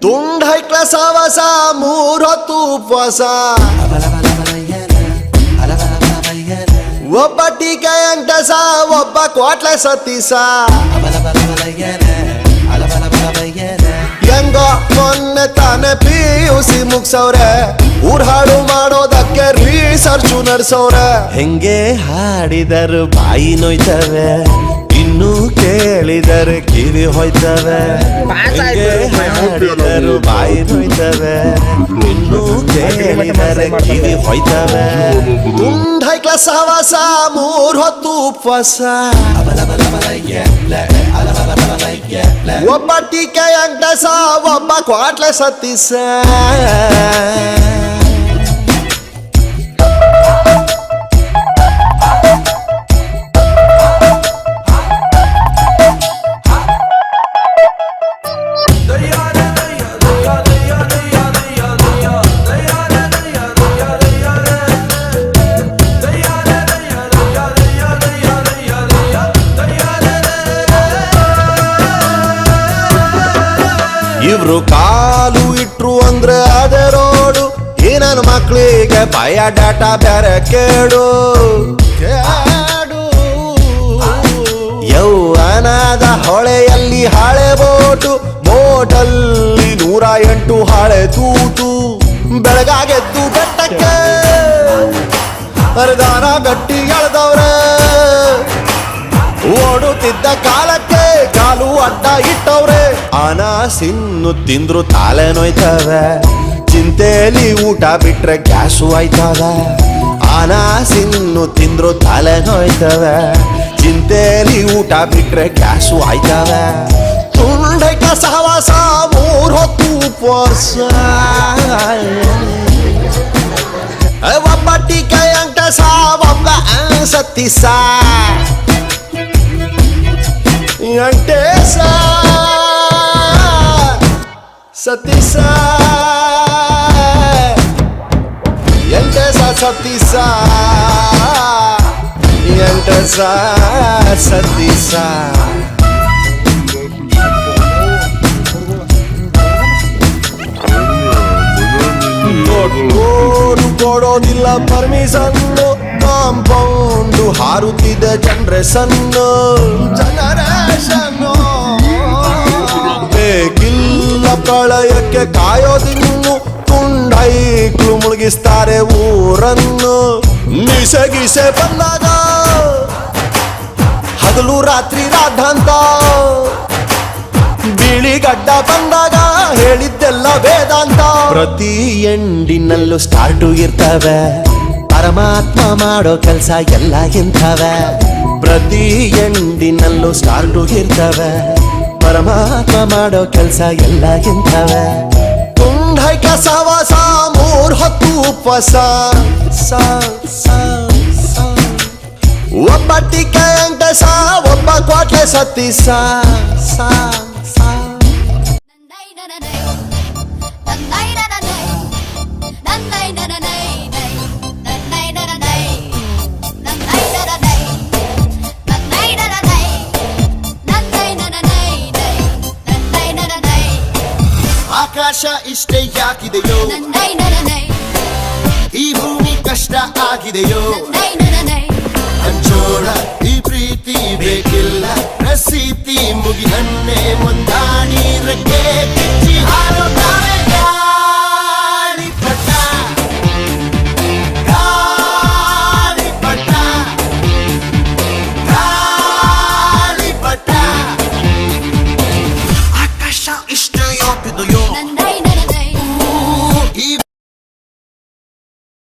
ತುಂಡ ಹೈಕ್ಲ ಸಾವಸ 3 ಹೊತ್ತು ಉಪವಾಸ ಒಬ್ಬ ಟೀಕೆ ಅಂಟಸ ಒಬ್ಬ ಕೋಟ್ಲೆ ಸತೀಸ ಹೆಂಗೋ ಮೊನ್ನೆ ತಾನೆ PUC ಮುಗ್ಸವ್ರೆ ಊರ್ ಹಾಡು ಮಾಡೋದಕ್ಕೆ ರಿಸರ್ಚು ನಡ್ಸವ್ರೆ ಹೆಂಗೆ ಹಾಡಿದರು ಬಾಯಿ ನೋಯ್ತವೆ ಇನ್ನು ಕೇಳಿದರೆ ಕಿವಿ ಹೋಯ್ತವೆ ಹೆಂಗೆ ಹಾಡಿದರು ಬಾಯಿ ನೋಯ್ತವೆ ಇನ್ನು ಕೇಳಿದರೆ ಕಿವಿ ಹೋಯ್ತವೆ ತುಂಡ ಹೈಕ್ಲ ಸಹವಾಸ 3 ಹೊತ್ತು ಉಪವಾಸ ಒಬ್ಬ ಟೀಕೆ ಅಂಟಸ ಒಬ್ಬ ಕ್ವಾಟ್ಲೆ ಸತೀಸ ಇವ್ರು ಕಾಲು ಇಟ್ರು ಅಂದ್ರೆ ಅದೇ ರೋಡು ಈ ನನ್ನ ಮಕ್ಕಳಿಗೆ ಬಯೋಡಾಟಾ ಬೇರೆ ಕೇಡು ಯೌವನದ ಹೊಳೆಯಲ್ಲಿ ಹಳೆ ಬೋಟು ಬೋಟಲ್ಲಿ 108 ಹಳೆ ತೂತು ಬೆಳಗಾಗೆದ್ದು ಬೆಟ್ಟಕ್ಕೆ ಹರಿದಾನ ಗಟ್ಟಿ ಎಳೆದವ್ರೆ ಓಡುತ್ತಿದ್ದ ಕಾಲಕ್ಕೆ ಕಾಲು ಅಡ್ಡ ಇಟ್ಟವ್ರೆ ಅನಾಸಿನ್ನು ತಿಂದ್ರು ತಾಲೆ ನೋಯ್ತವೆ ಚಿಂತೆಲಿ ಊಟ ಬಿಟ್ರೆ ಗ್ಯಾಸು ಆಯ್ತದ ಅನಾಸಿನ್ನು ತಿಂದ್ರು ತಲೆ ನೋಯ್ತವೆ ಚಿಂತೆಲಿ ಊಟ ಬಿಟ್ರೆ ಗ್ಯಾಸು ಆಯ್ತವೆ ತುಂಡೈಕ ಸಹವಾಸ 3 ಹೊತ್ತು ಉಪವಾಸ ಒಬ್ಬ ಟೀಕೆ ಅಂಟಸ ಒಬ್ಬ ಸತೀಸ ಅಂಟೇಸ ಸತೀಸ ಎಂಟೇಸ ಸತೀಸ ಎಂಟೇಸ ಸತೀಸ ಕೊಟ್ಟೋರು ಕೊಡೋದಿಲ್ಲ ಪರ್ಮಿಷನ್ನು ಕಾಂಪೌಂಡು ಹಾರುತ್ತಿದೆ ಜನರೇಷನ್ನು ಬೇಕಿಲ್ಲ ಪ್ರಳಯಕ್ಕೆ ಕಾಯೋದಿನ್ನು ತುಂಡೈಕ್ಳು ಮುಳುಗಿಸ್ತಾರೆ ಊರನ್ನು ನಿಸಗಿಸೆ ಬಂದಾಗ ಹಗಲು ರಾತ್ರಿ ರಾಧಾಂತ ಬಿಳಿಗಡ್ಡ ಬಂದಾಗ ಹೇಳಿದ್ದೆಲ್ಲ ವೇದಾಂತ ಪ್ರತಿ ಎಂಡಿನಲ್ಲೂ ಸ್ಟಾರ್ಟು ಇರ್ತವೆ ಪರಮಾತ್ಮ ಮಾಡೋ ಕೆಲಸ ಎಲ್ಲ ಇಂಥವೆ ಪ್ರತಿ ಎಂಡಿನಲ್ಲೂ ಸ್ಟಾರ್ಟು ಇರ್ತವೆ ಪರಮಾತ್ಮ ಮಾಡೋ ಕೆಲಸ ಎಲ್ಲ ಇಂಥವೆ ತುಂಡ ಹೈಕ್ಲ ಸಹವಾಸ 3 ಹೊತ್ತು ಉಪವಾಸ ಒಬ್ಬ ಟೀಕೆ ಅಂಟಸ ಒಬ್ಬ ಕ್ವಾಟ್ಲೆ ಸತೀಸ ಆಕಾಶ ಇಷ್ಟೇ ಯಾಕಿದೆಯೋ ಈ ಭೂಮಿ ಕಷ್ಟ ಆಗಿದೆಯೋ ಹಂಚೋಳ